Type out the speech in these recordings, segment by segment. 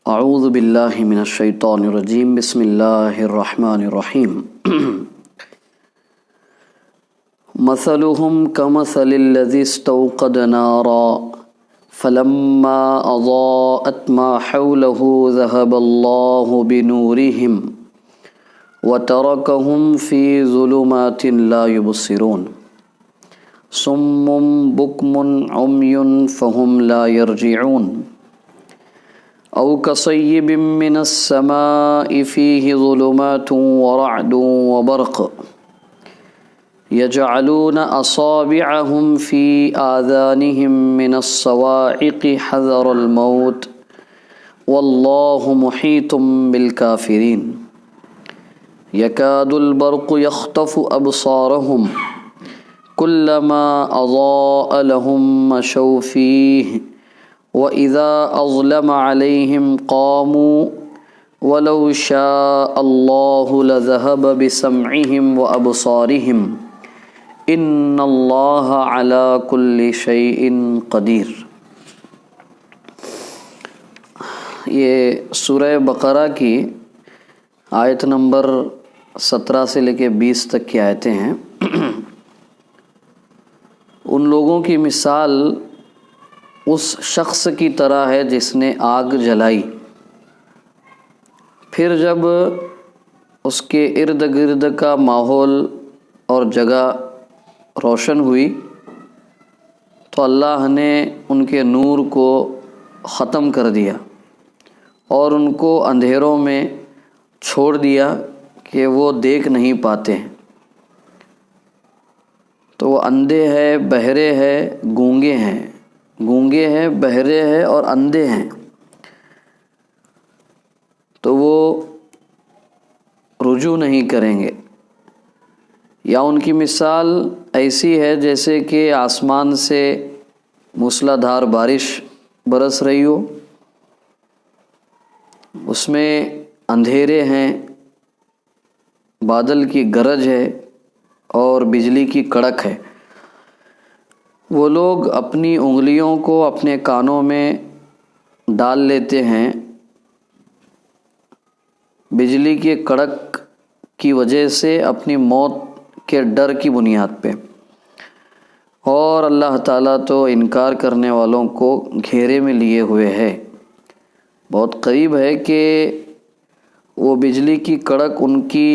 اعوذ باللہ من الشیطان الرجیم بسم اللہ الرحمن الرحیم مثلهم كمثل الذي استوقد نارا فلما أضاءت ما حوله ذهب الله بنورهم وتركهم في ظلمات لا يبصرون صم بكم عمي فهم لا يرجعون أو كصيب من السماء فيه ظلمات ورعد وبرق يجعلون أصابعهم في آذانهم من الصواعق حذر الموت والله محيط بالكافرين يكاد البرق يخطف أبصارهم كلما أضاء لهم مشوا فيه وَإِذَا أَظْلَمَ عَلَيْهِمْ قَامُوا وَلَوْ شَاءَ اللَّهُ لَذَهَبَ بِسَمْعِهِمْ وَأَبْصَارِهِمْ إِنَّ اللَّهَ عَلَى كُلِّ شَيْءٍ قدیر۔ یہ سورہ بقرہ کی آیت نمبر 17 سے لے کے 20 تک کی آیتیں ہیں۔ ان لوگوں کی مثال اس شخص کی طرح ہے جس نے آگ جلائی، پھر جب اس کے ارد گرد کا ماحول اور جگہ روشن ہوئی تو اللہ نے ان کے نور کو ختم کر دیا اور ان کو اندھیروں میں چھوڑ دیا کہ وہ دیکھ نہیں پاتے ہیں۔ تو وہ اندھے ہیں، بہرے ہیں، گونگے ہیں، بہرے ہیں اور اندھے ہیں، تو وہ رجوع نہیں کریں گے۔ یا ان کی مثال ایسی ہے جیسے کہ آسمان سے موسلا دھار بارش برس رہی ہو، اس میں اندھیرے ہیں، بادل کی گرج ہے اور بجلی کی کڑک ہے۔ وہ لوگ اپنی انگلیوں کو اپنے کانوں میں ڈال لیتے ہیں بجلی کے کڑک کی وجہ سے، اپنی موت کے ڈر کی بنیاد پہ، اور اللہ تعالیٰ تو انکار کرنے والوں کو گھیرے میں لیے ہوئے ہے۔ بہت قریب ہے کہ وہ بجلی کی کڑک ان کی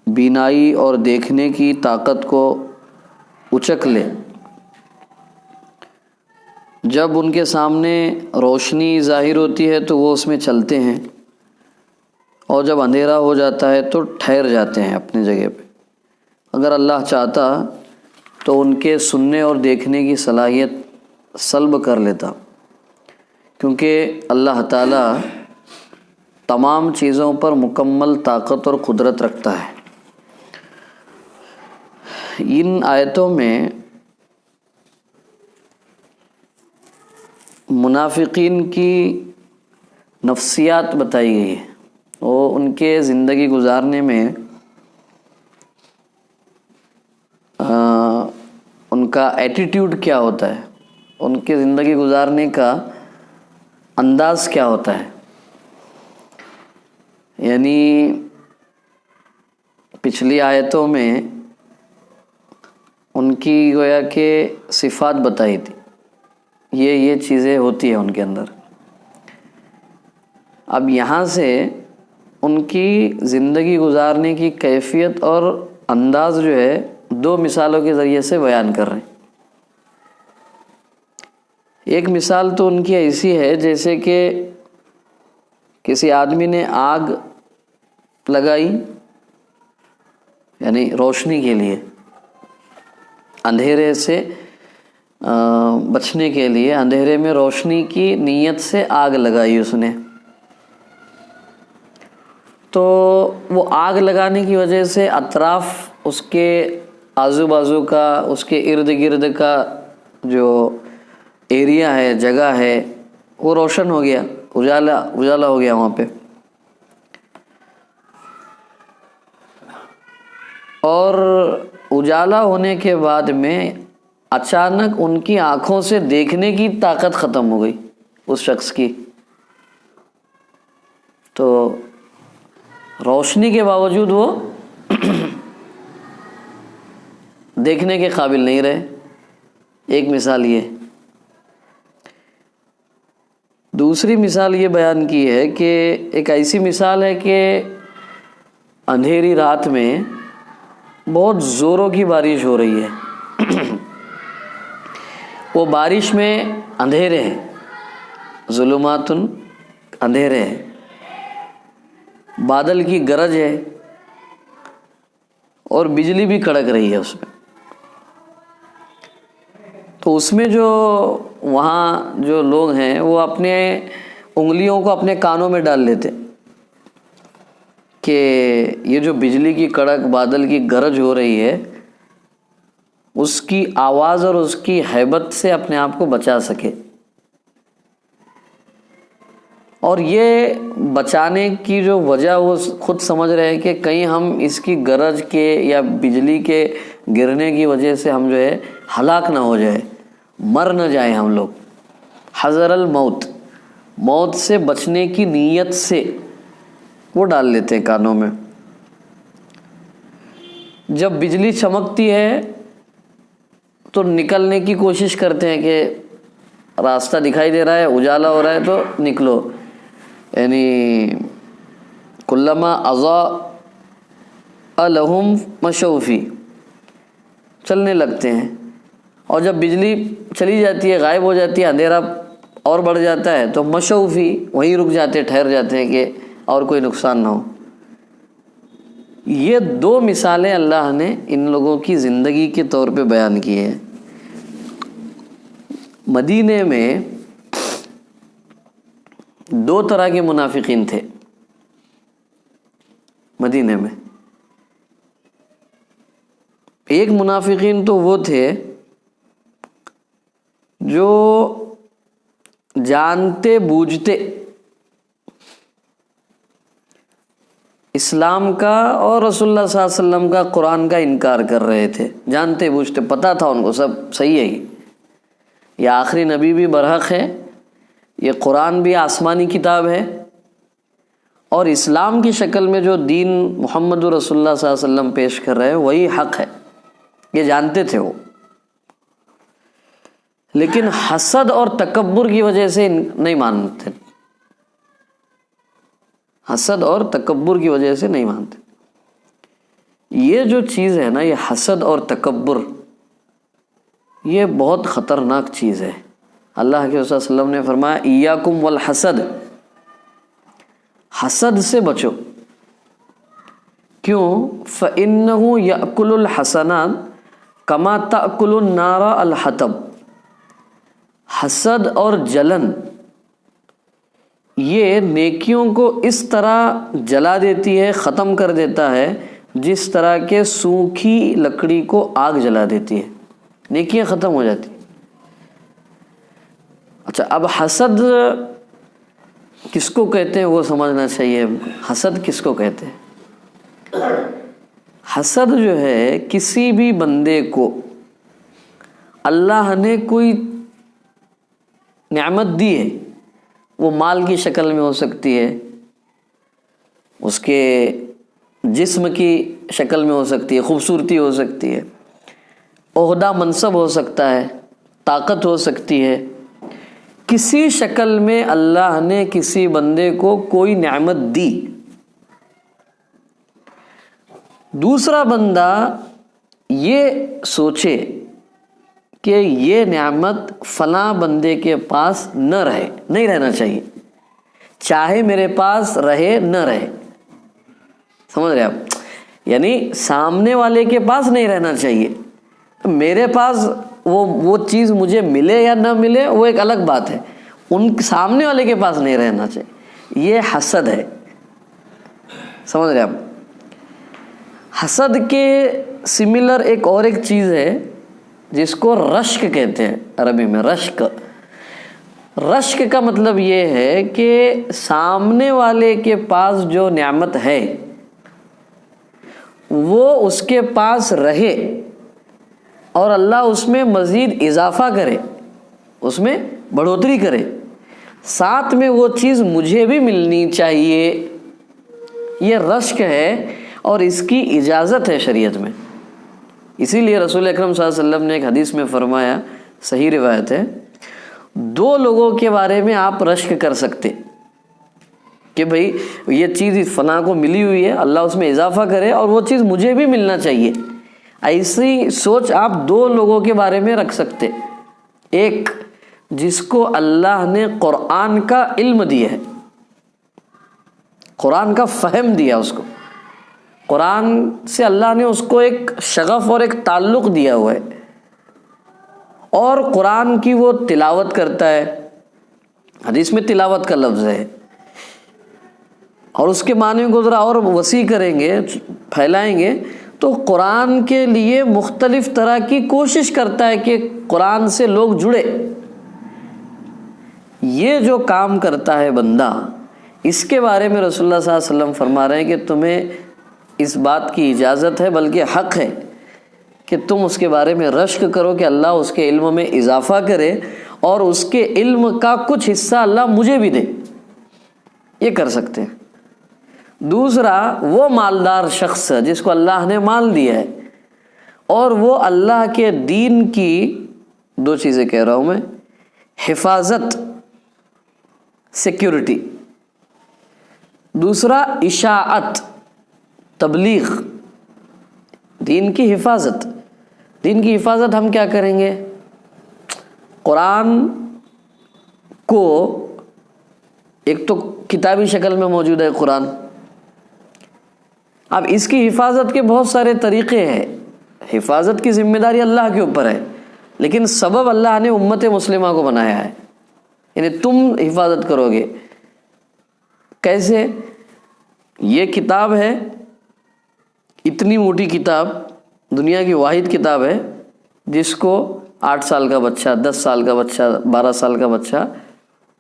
بینائی اور دیکھنے کی طاقت کو اچک لے۔ جب ان کے سامنے روشنی ظاہر ہوتی ہے تو وہ اس میں چلتے ہیں، اور جب اندھیرا ہو جاتا ہے تو ٹھہر جاتے ہیں اپنی جگہ پہ۔ اگر اللہ چاہتا تو ان کے سننے اور دیکھنے کی صلاحیت سلب کر لیتا، کیونکہ اللہ تعالیٰ تمام چیزوں پر مکمل طاقت اور قدرت رکھتا ہے۔ ان آیتوں میں منافقین کی نفسیات بتائی گئی ہے، اور ان کے زندگی گزارنے میں ان کا ایٹیٹیوڈ کیا ہوتا ہے، ان کے زندگی گزارنے کا انداز کیا ہوتا ہے۔ یعنی پچھلی آیتوں میں ان کی گویا کہ صفات بتائی تھی، یہ چیزیں ہوتی ہیں ان کے اندر۔ اب یہاں سے ان کی زندگی گزارنے کی کیفیت اور انداز جو ہے دو مثالوں کے ذریعے سے بیان کر رہے ہیں۔ ایک مثال تو ان کی ایسی ہے جیسے کہ کسی آدمی نے آگ لگائی، یعنی روشنی کے لیے، اندھیرے سے بچنے کے لیے اندھیرے میں روشنی کی نیت سے آگ لگائی اس نے، تو وہ آگ لگانے کی وجہ سے اطراف، اس کے آزو بازو کا، اس کے ارد گرد کا جو ایریا ہے، جگہ ہے، وہ روشن ہو گیا، اجالا ہو گیا وہاں پہ۔ اور اجالا ہونے کے بعد میں اچانک ان کی آنکھوں سے دیکھنے کی طاقت ختم ہو گئی اس شخص کی، تو روشنی کے باوجود وہ دیکھنے کے قابل نہیں رہے. ایک مثال یہ. دوسری مثال یہ بیان کی ہے کہ ایک ایسی مثال ہے کہ اندھیری رات میں بہت زوروں کی بارش ہو رہی ہے. وہ بارش میں اندھیرے ہیں، ظلمات اندھیرے ہیں، بادل کی گرج ہے اور بجلی بھی کڑک رہی ہے اس میں. تو اس میں جو وہاں جو لوگ ہیں وہ اپنے انگلیوں کو اپنے کانوں میں ڈال لیتے کہ یہ جو بجلی کی کڑک بادل کی گرج ہو رہی ہے اس کی آواز اور اس کی ہیبت سے اپنے آپ کو بچا سکے. اور یہ بچانے کی جو وجہ وہ خود سمجھ رہے ہیں کہ کہیں ہم اس کی گرج کے یا بجلی کے گرنے کی وجہ سے ہم جو ہے ہلاک نہ ہو جائے، مر نہ جائیں ہم لوگ. حذر الموت، موت سے بچنے کی نیت سے وہ ڈال لیتے ہیں کانوں میں. جب بجلی چمکتی ہے تو نکلنے کی کوشش کرتے ہیں کہ راستہ دکھائی دے رہا ہے، اجالا ہو رہا ہے تو نکلو. یعنی کلما اضاء لہم مشوا فیہ، چلنے لگتے ہیں. اور جب بجلی چلی جاتی ہے، غائب ہو جاتی ہے، اندھیرا اور بڑھ جاتا ہے تو مشوا فیہ، وہیں رک جاتے، ٹھہر جاتے ہیں کہ اور کوئی نقصان نہ ہو. یہ دو مثالیں اللہ نے ان لوگوں کی زندگی کے طور پہ بیان کی ہے. مدینے میں دو طرح کے منافقین تھے. مدینے میں ایک منافقین تو وہ تھے جو جانتے بوجھتے اسلام کا اور رسول اللہ صلی اللہ علیہ وسلم کا، قرآن کا انکار کر رہے تھے. جانتے بوجھتے، پتہ تھا ان کو سب صحیح ہے، یہ آخری نبی بھی برحق ہے، یہ قرآن بھی آسمانی کتاب ہے، اور اسلام کی شکل میں جو دین محمد رسول اللہ صلی اللہ علیہ وسلم پیش کر رہے ہیں وہی حق ہے، یہ جانتے تھے وہ. لیکن حسد اور تکبر کی وجہ سے نہیں مانتے. حسد اور تکبر کی وجہ سے نہیں مانتے. یہ جو چیز ہے نا، یہ حسد اور تکبر، یہ بہت خطرناک چیز ہے. اللہ کے رسول صلی اللہ علیہ وسلم نے فرمایا ایاکم والحسد، حسد سے بچو. کیوں؟ فإنہ یأکل الحسنات کما تأکل النار الحطب. حسد اور جلن یہ نیکیوں کو اس طرح جلا دیتی ہے، ختم کر دیتا ہے جس طرح کہ سوکھی لکڑی کو آگ جلا دیتی ہے، نیکیاں ختم ہو جاتی. اچھا، اب حسد کس کو کہتے ہیں وہ سمجھنا چاہیے. حسد کس کو کہتے ہیں؟ حسد جو ہے کسی بھی بندے کو اللہ نے کوئی نعمت دی ہے، وہ مال کی شکل میں ہو سکتی ہے، اس کے جسم کی شکل میں ہو سکتی ہے، خوبصورتی ہو سکتی ہے، عہدہ منصب ہو سکتا ہے، طاقت ہو سکتی ہے. کسی شکل میں اللہ نے کسی بندے کو کوئی نعمت دی. دوسرا بندہ یہ سوچے کہ یہ نعمت فلاں بندے کے پاس نہ رہے، نہیں رہنا چاہیے، چاہے میرے پاس رہے نہ رہے. سمجھ رہے آپ؟ یعنی سامنے والے کے پاس نہیں رہنا چاہیے، میرے پاس وہ چیز مجھے ملے یا نہ ملے وہ ایک الگ بات ہے، ان سامنے والے کے پاس نہیں رہنا چاہیے. یہ حسد ہے. سمجھ رہے آپ؟ حسد کے سملر ایک اور ایک چیز ہے جس کو رشک کہتے ہیں عربی میں. رشک، رشک کا مطلب یہ ہے کہ سامنے والے کے پاس جو نعمت ہے وہ اس کے پاس رہے اور اللہ اس میں مزید اضافہ کرے، اس میں بڑھوتری کرے. ساتھ میں وہ چیز مجھے بھی ملنی چاہیے، یہ رشک ہے اور اس کی اجازت ہے شریعت میں۔ اسی لیے رسول اکرم صلی اللہ علیہ وسلم نے ایک حدیث میں فرمایا، صحیح روایت ہے، 2 لوگوں کے بارے میں آپ رشک کر سکتے کہ بھئی یہ چیز فلاں کو ملی ہوئی ہے، اللہ اس میں اضافہ کرے اور وہ چیز مجھے بھی ملنا چاہیے، ایسی سوچ آپ 2 لوگوں کے بارے میں رکھ سکتے۔ ایک جس کو اللہ نے قرآن کا علم دیا ہے، قرآن کا فہم دیا، اس کو قرآن سے اللہ نے اس کو ایک شغف اور ایک تعلق دیا ہوا ہے، اور قرآن کی وہ تلاوت کرتا ہے، حدیث میں تلاوت کا لفظ ہے، اور اس کے معنی کو ذرا اور وسیع کریں گے، پھیلائیں گے تو قرآن کے لیے مختلف طرح کی کوشش کرتا ہے کہ قرآن سے لوگ جڑے۔ یہ جو کام کرتا ہے بندہ، اس کے بارے میں رسول اللہ صلی اللہ علیہ وسلم فرما رہے ہیں کہ تمہیں اس بات کی اجازت ہے، بلکہ حق ہے کہ تم اس کے بارے میں رشک کرو کہ اللہ اس کے علم میں اضافہ کرے اور اس کے علم کا کچھ حصہ اللہ مجھے بھی دے، یہ کر سکتے ہیں۔ دوسرا وہ مالدار شخص جس کو اللہ نے مال دیا ہے اور وہ اللہ کے دین کی 2 چیزیں کہہ رہا ہوں میں، حفاظت، سیکیورٹی، دوسرا اشاعت، تبلیغ، دین کی حفاظت۔ دین کی حفاظت ہم کیا کریں گے؟ قرآن کو ایک تو کتابی شکل میں موجود ہے قرآن، اب اس کی حفاظت کے بہت سارے طریقے ہیں، حفاظت کی ذمہ داری اللہ کے اوپر ہے، لیکن سبب اللہ نے امت مسلمہ کو بنایا ہے، یعنی تم حفاظت کرو گے۔ کیسے؟ یہ کتاب ہے، اتنی موٹی کتاب، دنیا کی واحد کتاب ہے جس کو 8 سال کا بچہ، 10 سال کا بچہ، 12 سال کا بچہ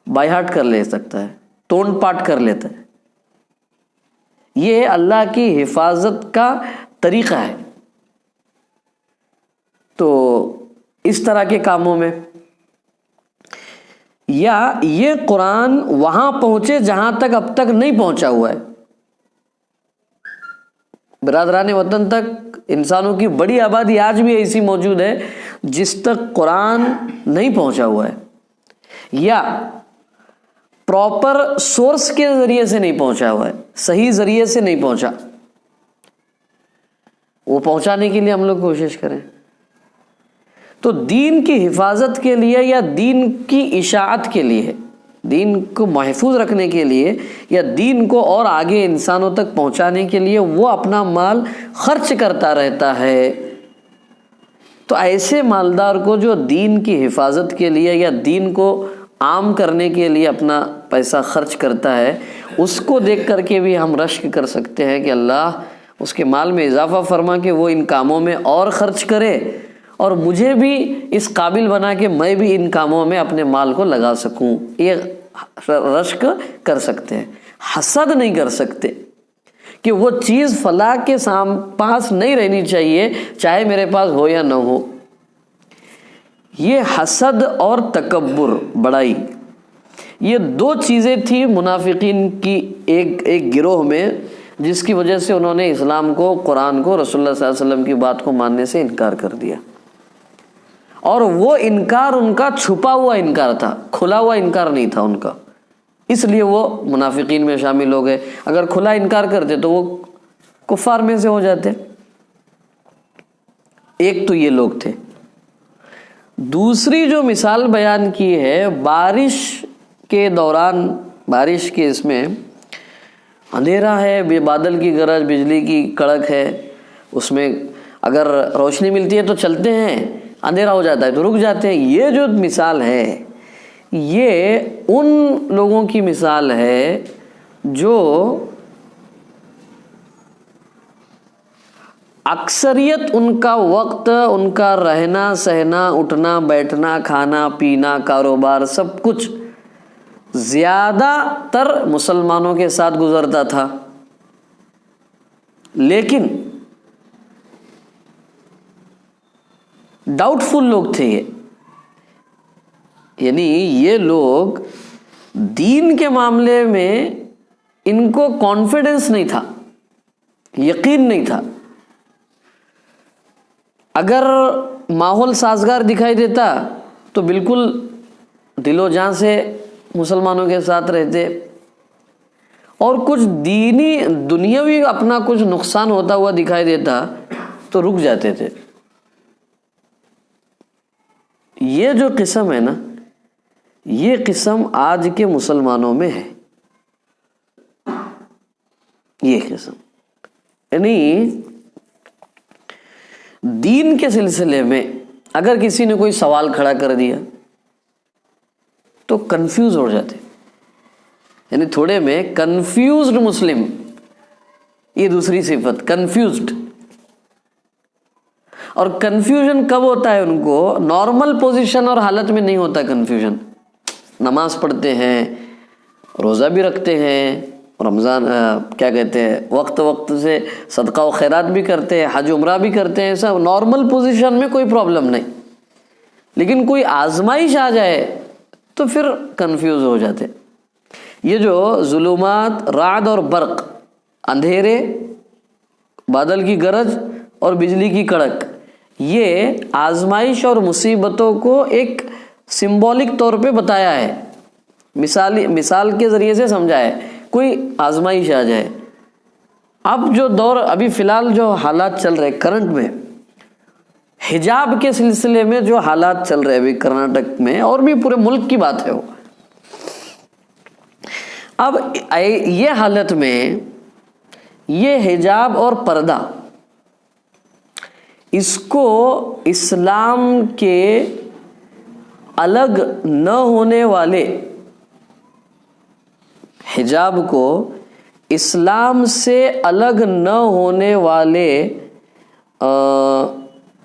بائی ہارٹ کر لے سکتا ہے، تون پاٹ کر لیتا ہے۔ یہ اللہ کی حفاظت کا طریقہ ہے۔ تو اس طرح کے کاموں میں، یا یہ قرآن وہاں پہنچے جہاں تک اب تک نہیں پہنچا ہوا ہے، برادران وطن تک انسانوں کی بڑی آبادی آج بھی ایسی موجود ہے جس تک قرآن نہیں پہنچا ہوا ہے، یا پراپر سورس کے ذریعے سے نہیں پہنچا ہوا ہے، صحیح ذریعے سے نہیں پہنچا، وہ پہنچانے کے لیے ہم لوگ کوشش کریں۔ تو دین کی حفاظت کے لیے یا دین کی اشاعت کے لیے، دین کو محفوظ رکھنے کے لیے یا دین کو اور آگے انسانوں تک پہنچانے کے لیے وہ اپنا مال خرچ کرتا رہتا ہے۔ تو ایسے مالدار کو جو دین کی حفاظت کے لیے یا دین کو عام کرنے کے لیے اپنا پیسہ خرچ کرتا ہے، اس کو دیکھ کر کے بھی ہم رشک کر سکتے ہیں کہ اللہ اس کے مال میں اضافہ فرما کہ وہ ان کاموں میں اور خرچ کرے اور مجھے بھی اس قابل بنا کہ میں بھی ان کاموں میں اپنے مال کو لگا سکوں۔ یہ رشک کر سکتے ہیں، حسد نہیں کر سکتے کہ وہ چیز فلاں کے پاس نہیں رہنی چاہیے چاہے میرے پاس ہو یا نہ ہو۔ یہ حسد اور تکبر، بڑائی، یہ 2 چیزیں تھی منافقین کی ایک گروہ میں، جس کی وجہ سے انہوں نے اسلام کو، قرآن کو، رسول اللہ صلی اللہ علیہ وسلم کی بات کو ماننے سے انکار کر دیا۔ اور وہ انکار ان کا چھپا ہوا انکار تھا، کھلا ہوا انکار نہیں تھا ان کا، اس لیے وہ منافقین میں شامل ہو گئے۔ اگر کھلا انکار کرتے تو وہ کفار میں سے ہو جاتے۔ ایک تو یہ لوگ تھے۔ دوسری جو مثال بیان کی ہے، بارش کے دوران، بارش کے اس میں اندھیرا ہے، بادل کی گرج، بجلی کی کڑک ہے، اس میں اگر روشنی ملتی ہے تو چلتے ہیں، اندھیرا ہو جاتا ہے تو رک جاتے ہیں۔ یہ جو مثال ہے یہ ان لوگوں کی مثال ہے جو اکثریت ان کا وقت، ان کا رہنا سہنا، اٹھنا بیٹھنا، کھانا پینا، کاروبار، سب کچھ زیادہ تر مسلمانوں کے ساتھ گزرتا تھا، لیکن ڈاؤٹ فل لوگ تھے یہ، یعنی یہ لوگ دین کے معاملے میں ان کو کانفیڈنس نہیں تھا، یقین نہیں تھا. اگر ماحول سازگار دکھائی دیتا تو بالکل دل و جان سے مسلمانوں کے ساتھ رہتے، اور کچھ دینی دنیاوی اپنا کچھ نقصان ہوتا ہوا دکھائی دیتا تو رک جاتے تھے. یہ جو قسم ہے نا، یہ قسم آج کے مسلمانوں میں ہے. یہ قسم یعنی دین کے سلسلے میں اگر کسی نے کوئی سوال کھڑا کر دیا تو کنفیوز ہو جاتے، یعنی تھوڑے میں کنفیوزڈ مسلم، یہ دوسری صفت کنفیوزڈ. اور کنفیوژن کب ہوتا ہے ان کو؟ نارمل پوزیشن اور حالت میں نہیں ہوتا کنفیوژن. نماز پڑھتے ہیں، روزہ بھی رکھتے ہیں، رمضان کیا کہتے ہیں وقت وقت سے صدقہ و خیرات بھی کرتے ہیں، حج عمرہ بھی کرتے ہیں، سب نارمل پوزیشن میں کوئی پرابلم نہیں. لیکن کوئی آزمائش آ جائے تو پھر کنفیوز ہو جاتے. یہ جو ظلمات، رعد اور برق، اندھیرے، بادل کی گرج اور بجلی کی کڑک، یہ آزمائش اور مصیبتوں کو ایک سمبولک طور پہ بتایا ہے، مثال کے ذریعے سے سمجھا ہے. کوئی آزمائش آ جائے. اب جو دور ابھی فی الحال جو حالات چل رہے کرنٹ میں، حجاب کے سلسلے میں جو حالات چل رہے ابھی کرناٹک میں اور بھی پورے ملک کی بات ہے وہ. اب یہ حالت میں یہ حجاب اور پردہ، اس کو اسلام کے الگ نہ ہونے والے، حجاب کو اسلام سے الگ نہ ہونے والے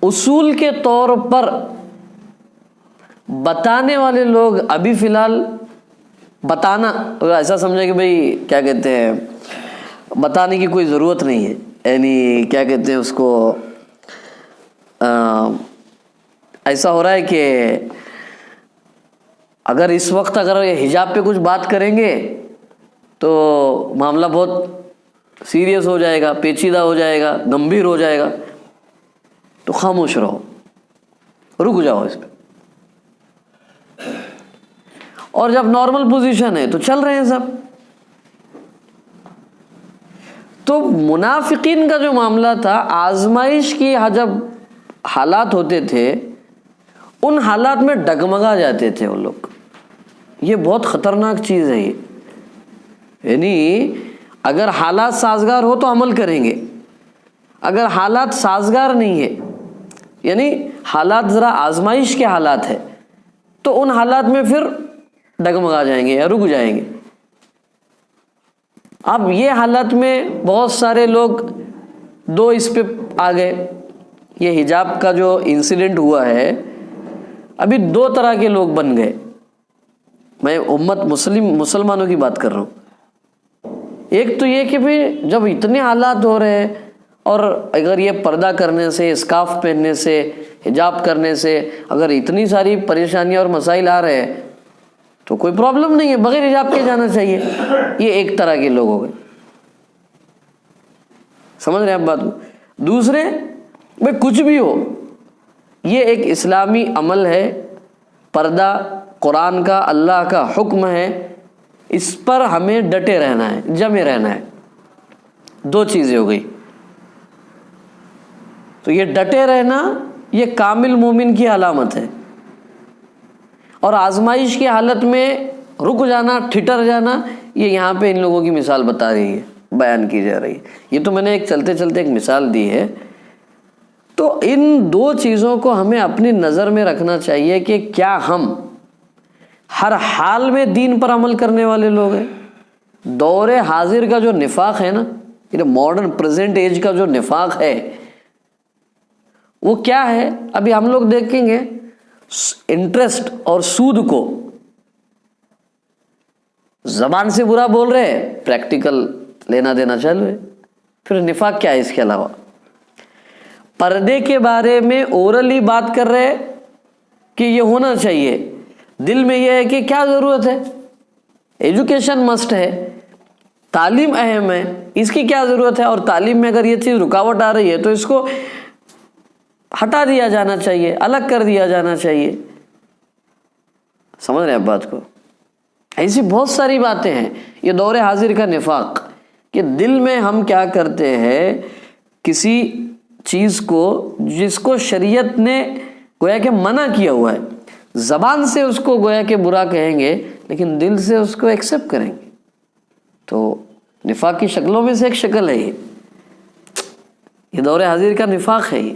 اصول کے طور پر بتانے والے لوگ ابھی فی الحال بتانا ایسا سمجھے کہ بھئی کیا کہتے ہیں بتانے کی کوئی ضرورت نہیں ہے، یعنی کیا کہتے ہیں اس کو، ایسا ہو رہا ہے کہ اگر اس وقت اگر حجاب پہ کچھ بات کریں گے تو معاملہ بہت سیریس ہو جائے گا، پیچیدہ ہو جائے گا، گمبھیر ہو جائے گا، تو خاموش رہو، رک جاؤ اس پہ. اور جب نارمل پوزیشن ہے تو چل رہے ہیں سب. تو منافقین کا جو معاملہ تھا، آزمائش کی جب حالات ہوتے تھے ان حالات میں ڈگمگا جاتے تھے وہ لوگ. یہ بہت خطرناک چیز ہے یہ. یعنی اگر حالات سازگار ہو تو عمل کریں گے، اگر حالات سازگار نہیں ہے، یعنی حالات ذرا آزمائش کے حالات ہے، تو ان حالات میں پھر ڈگمگا جائیں گے یا رک جائیں گے. اب یہ حالت میں بہت سارے لوگ دو اس پہ آ گئے. یہ حجاب کا جو انسیڈنٹ ہوا ہے، ابھی دو طرح کے لوگ بن گئے. میں امت مسلمانوں کی بات کر رہا ہوں. ایک تو یہ کہ بھی جب اتنے حالات ہو رہے ہیں اور اگر یہ پردہ کرنے سے، اسکارف پہننے سے، حجاب کرنے سے اگر اتنی ساری پریشانیاں اور مسائل آ رہے ہیں تو کوئی پرابلم نہیں ہے، بغیر حجاب کے جانا چاہیے. یہ ایک طرح کے لوگ ہو گئے. سمجھ رہے ہیں آپ بات کو؟ دوسرے بھائی کچھ بھی ہو، یہ ایک اسلامی عمل ہے، پردہ قرآن کا، اللہ کا حکم ہے، اس پر ہمیں ڈٹے رہنا ہے، جمے رہنا ہے. دو چیزیں ہو گئی. تو یہ ڈٹے رہنا یہ کامل مومن کی علامت ہے، اور آزمائش کی حالت میں رک جانا، ٹھٹر جانا، یہ یہاں پہ ان لوگوں کی مثال بتا رہی ہے، بیان کی جا رہی ہے. یہ تو میں نے ایک چلتے چلتے ایک مثال دی ہے. تو ان دو چیزوں کو ہمیں اپنی نظر میں رکھنا چاہیے کہ کیا ہم ہر حال میں دین پر عمل کرنے والے لوگ ہیں. دور حاضر کا جو نفاق ہے نا، یہ ماڈرن پریزنٹ ایج کا جو نفاق ہے وہ کیا ہے؟ ابھی ہم لوگ دیکھیں گے انٹرسٹ اور سود کو زبان سے برا بول رہے ہیں، پریکٹیکل لینا دینا چالو ہے. پھر نفاق کیا ہے اس کے علاوہ؟ پردے کے بارے میں اورلی بات کر رہے کہ یہ ہونا چاہیے، دل میں یہ ہے کہ کیا ضرورت ہے، ایجوکیشن مسٹ ہے، تعلیم اہم ہے، اس کی کیا ضرورت ہے؟ اور تعلیم میں اگر یہ چیز رکاوٹ آ رہی ہے تو اس کو ہٹا دیا جانا چاہیے، الگ کر دیا جانا چاہیے. سمجھ رہے ہیں آپ بات کو؟ ایسی بہت ساری باتیں ہیں. یہ دور حاضر کا نفاق کہ دل میں ہم کیا کرتے ہیں، کسی چیز کو جس کو شریعت نے گویا کہ منع کیا ہوا ہے، زبان سے اس کو گویا کہ برا کہیں گے لیکن دل سے اس کو ایکسیپٹ کریں گے. تو نفاق کی شکلوں میں سے ایک شکل ہے یہ دور حاضر کا نفاق ہے یہ.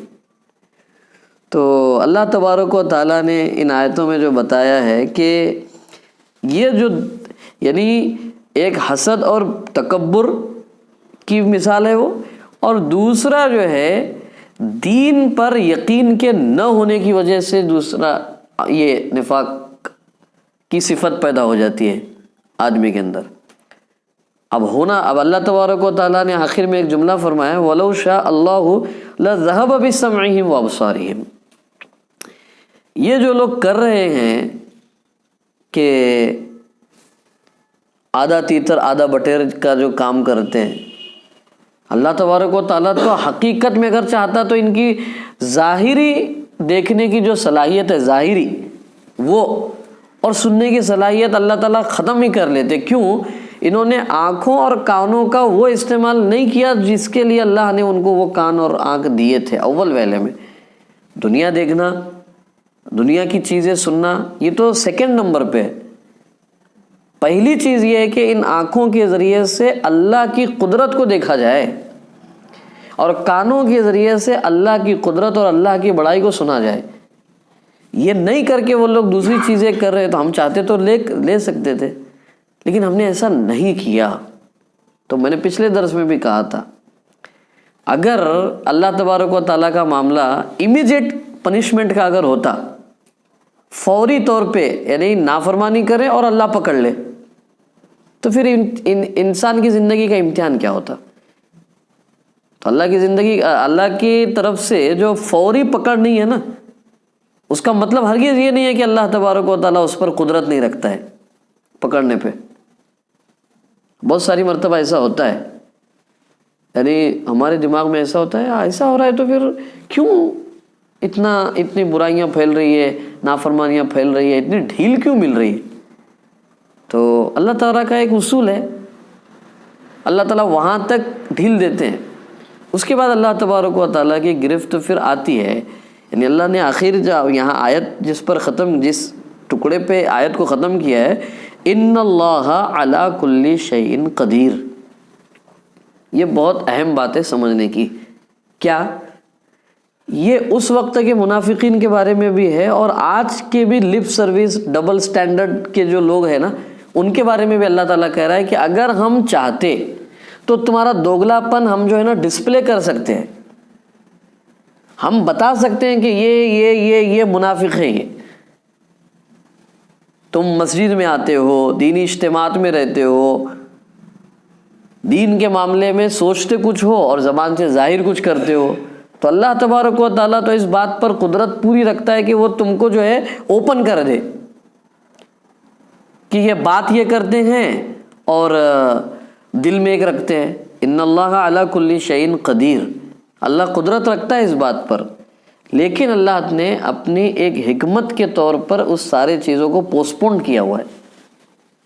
تو اللہ تبارک و تعالیٰ نے ان آیتوں میں جو بتایا ہے کہ یہ جو یعنی ایک حسد اور تکبر کی مثال ہے وہ، اور دوسرا جو ہے دین پر یقین کے نہ ہونے کی وجہ سے دوسرا یہ نفاق کی صفت پیدا ہو جاتی ہے آدمی کے اندر. اب اللہ تبارک و تعالیٰ نے آخر میں ایک جملہ فرمایا وَلَوْ شَاءَ اللَّهُ لَذَهَبَ بِسَمْعِهِمْ وَأَبْصَارِهِمْ. یہ جو لوگ کر رہے ہیں کہ آدھا تیتر آدھا بٹیر کا جو کام کرتے ہیں، اللہ تبارک و تعالیٰ تو حقیقت میں اگر چاہتا تو ان کی ظاہری دیکھنے کی جو صلاحیت ہے ظاہری وہ، اور سننے کی صلاحیت اللہ تعالیٰ ختم ہی کر لیتے. کیوں؟ انہوں نے آنکھوں اور کانوں کا وہ استعمال نہیں کیا جس کے لیے اللہ نے ان کو وہ کان اور آنکھ دیے تھے اول ویلے میں. دنیا دیکھنا، دنیا کی چیزیں سننا یہ تو سیکنڈ نمبر پہ ہے. پہلی چیز یہ ہے کہ ان آنکھوں کے ذریعے سے اللہ کی قدرت کو دیکھا جائے اور کانوں کے ذریعے سے اللہ کی قدرت اور اللہ کی بڑائی کو سنا جائے. یہ نہیں کر کے وہ لوگ دوسری چیزیں کر رہے. تو ہم چاہتے تو لے سکتے تھے لیکن ہم نے ایسا نہیں کیا. تو میں نے پچھلے درس میں بھی کہا تھا اگر اللہ تبارک و تعالیٰ کا معاملہ امیڈیٹ پنشمنٹ کا اگر ہوتا، فوری طور پہ یعنی نافرمانی کرے اور اللہ پکڑ لے، تو پھر انسان کی زندگی کا امتحان کیا ہوتا؟ تو اللہ کی زندگی، اللہ کی طرف سے جو فوری پکڑ نہیں ہے نا، اس کا مطلب ہرگز یہ نہیں ہے کہ اللہ تبارک و تعالیٰ اس پر قدرت نہیں رکھتا ہے پکڑنے پہ. بہت ساری مرتبہ ایسا ہوتا ہے، یعنی ہمارے دماغ میں ایسا ہوتا ہے ایسا ہو رہا ہے تو پھر کیوں اتنی برائیاں پھیل رہی ہے، نافرمانیاں پھیل رہی ہے، اتنی ڈھیل کیوں مل رہی ہے؟ تو اللہ تعالیٰ کا ایک اصول ہے، اللہ تعالیٰ وہاں تک ڈھیل دیتے ہیں، اس کے بعد اللہ تبارک و تعالیٰ کی گرفت پھر آتی ہے. یعنی اللہ نے آخر جو یہاں آیت جس ٹکڑے پہ آیت کو ختم کیا ہے، ان اللہ علی کل شیء قدیر. یہ بہت اہم بات ہے سمجھنے کی. کیا یہ اس وقت کے منافقین کے بارے میں بھی ہے اور آج کے بھی لپ سروس ڈبل سٹینڈرڈ کے جو لوگ ہیں نا، ان کے بارے میں بھی اللہ تعالیٰ کہہ رہا ہے کہ اگر ہم چاہتے تو تمہارا دوگلا پن ہم جو ہے نا ڈسپلے کر سکتے ہیں. ہم بتا سکتے ہیں کہ یہ منافق ہے. یہ تم مسجد میں آتے ہو، دینی اجتماعات میں رہتے ہو، دین کے معاملے میں سوچتے کچھ ہو اور زبان سے ظاہر کچھ کرتے ہو، تو اللہ تبارک و تعالیٰ تو اس بات پر قدرت پوری رکھتا ہے کہ وہ تم کو جو ہے اوپن کر دے کہ یہ بات یہ کرتے ہیں اور دل میں ایک رکھتے ہیں. ان اللہ علی کل شیء قدیر. اللہ قدرت رکھتا ہے اس بات پر، لیکن اللہ نے اپنی ایک حکمت کے طور پر اس سارے چیزوں کو پوسٹ پون کیا ہوا ہے،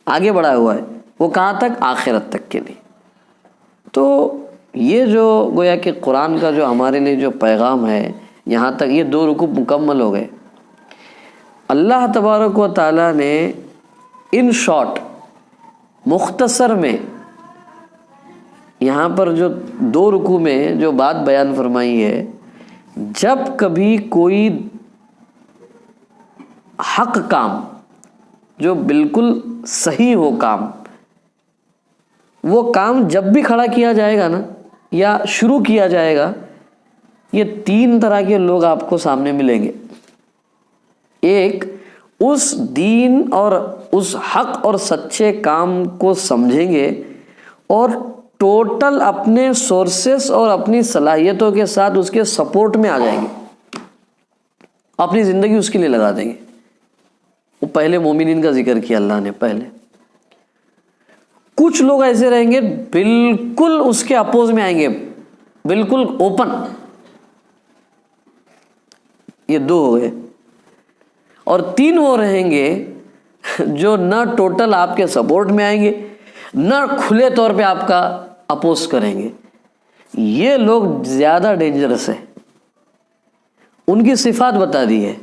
آگے بڑھایا ہوا ہے. وہ کہاں تک؟ آخرت تک کے لیے. تو یہ جو گویا کہ قرآن کا جو ہمارے لیے جو پیغام ہے، یہاں تک یہ 2 رکوع مکمل ہو گئے. اللہ تبارک و تعالیٰ نے ان شارٹ مختصر میں یہاں پر جو 2 رکوع میں جو بات بیان فرمائی ہے، جب کبھی کوئی حق کام جو بالکل صحیح ہو کام، وہ کام جب بھی کھڑا کیا جائے گا نا یا شروع کیا جائے گا، یہ 3 طرح کے لوگ آپ کو سامنے ملیں گے. ایک اس دین اور اس حق اور سچے کام کو سمجھیں گے اور ٹوٹل اپنے سورسز اور اپنی صلاحیتوں کے ساتھ اس کے سپورٹ میں آ جائیں گے، اپنی زندگی اس کے لیے لگا دیں گے. وہ پہلے مومنین کا ذکر کیا اللہ نے پہلے. کچھ لوگ ایسے رہیں گے بالکل اس کے اپوز میں آئیں گے، بالکل اوپن. یہ 2 ہو گئے. اور 3 وہ رہیں گے جو نہ ٹوٹل آپ کے سپورٹ میں آئیں گے نہ کھلے طور پہ آپ کا اپوز کریں گے. یہ لوگ زیادہ ڈینجرس ہے. ان کی صفات بتا دی ہے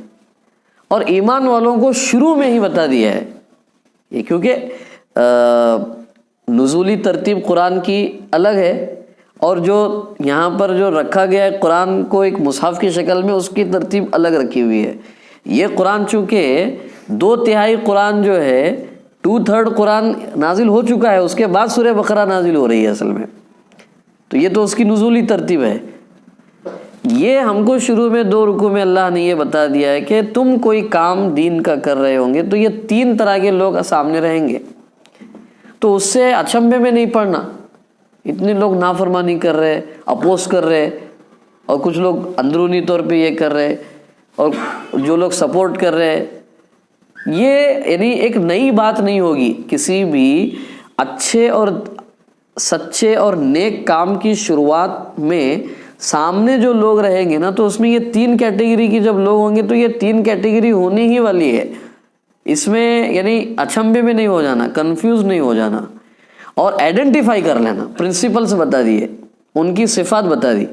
اور ایمان والوں کو شروع میں ہی بتا دیا ہے. یہ کیونکہ نزولی ترتیب قرآن کی الگ ہے، اور جو یہاں پر جو رکھا گیا ہے قرآن کو ایک مصحف کی شکل میں، اس کی ترتیب الگ رکھی ہوئی ہے. یہ قرآن چونکہ 2/3 قرآن جو ہے 2/3 قرآن نازل ہو چکا ہے، اس کے بعد سورہ بقرہ نازل ہو رہی ہے اصل میں، تو یہ تو اس کی نزولی ترتیب ہے. یہ ہم کو شروع میں 2 رکوع میں اللہ نے یہ بتا دیا ہے کہ تم کوئی کام دین کا کر رہے ہوں گے تو یہ 3 طرح کے لوگ سامنے رہیں گے. تو اس سے اچنبھے میں نہیں پڑنا. اتنے لوگ نافرمانی کر رہے، اپوز کر رہے، اور کچھ لوگ اندرونی طور پہ یہ کر رہے، اور جو لوگ سپورٹ کر رہے. یہ یعنی ایک نئی بات نہیں ہوگی. کسی بھی اچھے اور سچے اور نیک کام کی شروعات میں سامنے جو لوگ رہیں گے نا، تو اس میں یہ 3 کیٹیگری کی جب لوگ ہوں گے تو یہ 3 کیٹیگری ہونے ہی والی ہے. اس میں یعنی اچنبھے میں نہیں ہو جانا، کنفیوز نہیں ہو جانا، اور آئیڈینٹیفائی کر لینا. پرنسپلز بتا دیے، ان کی صفات بتا دی.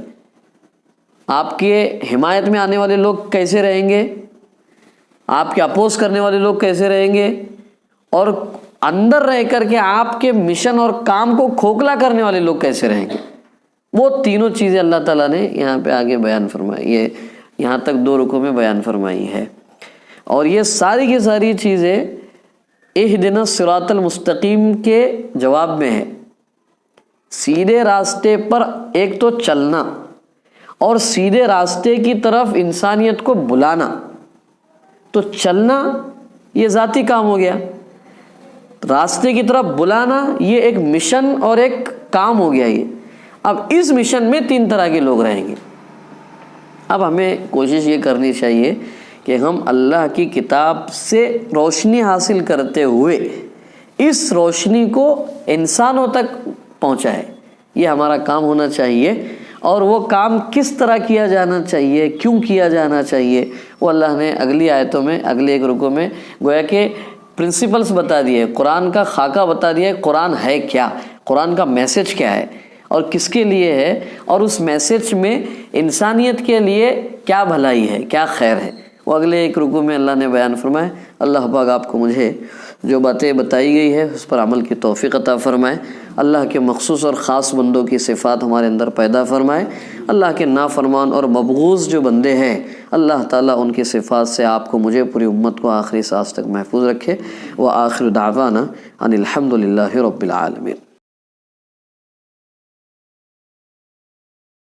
آپ کے حمایت میں آنے والے لوگ کیسے رہیں گے، آپ کے اپوز کرنے والے لوگ کیسے رہیں گے، اور اندر رہ کر کے آپ کے مشن اور کام کو کھوکھلا کرنے والے لوگ کیسے رہیں گے. وہ تینوں چیزیں اللہ تعالیٰ نے یہاں پہ آگے بیان فرمائی. یہ یہاں تک 2 رکوع میں بیان فرمائی ہے. اور یہ ساری کی ساری چیزیں اہدنا الصراط المستقیم کے جواب میں ہے. سیدھے راستے پر ایک تو چلنا اور سیدھے راستے کی طرف انسانیت کو بلانا. تو چلنا یہ ذاتی کام ہو گیا، راستے کی طرف بلانا یہ ایک مشن اور ایک کام ہو گیا. یہ اب اس مشن میں 3 طرح کے لوگ رہیں گے. اب ہمیں کوشش یہ کرنی چاہیے کہ ہم اللہ کی کتاب سے روشنی حاصل کرتے ہوئے اس روشنی کو انسانوں تک پہنچائے. یہ ہمارا کام ہونا چاہیے. اور وہ کام کس طرح کیا جانا چاہیے، کیوں کیا جانا چاہیے، وہ اللہ نے اگلی آیتوں میں اگلے 1 رکوع میں گویا کہ پرنسپلز بتا دیے، قرآن کا خاکہ بتا دیا ہے. قرآن ہے کیا، قرآن کا میسج کیا ہے اور کس کے لیے ہے، اور اس میسج میں انسانیت کے لیے کیا بھلائی ہے، کیا خیر ہے، وہ اگلے 1 رکوع میں اللہ نے بیان فرمائے. اللہ پاک آپ کو مجھے جو باتیں بتائی گئی ہے اس پر عمل کی توفیق عطا فرمائے. اللہ کے مخصوص اور خاص بندوں کی صفات ہمارے اندر پیدا فرمائے. اللہ کے نافرمان اور مبغوض جو بندے ہیں اللہ تعالیٰ ان کی صفات سے آپ کو، مجھے، پوری امت کو آخری سانس تک محفوظ رکھے. وآخر دعوانا ان الحمد للہ رب العالمین.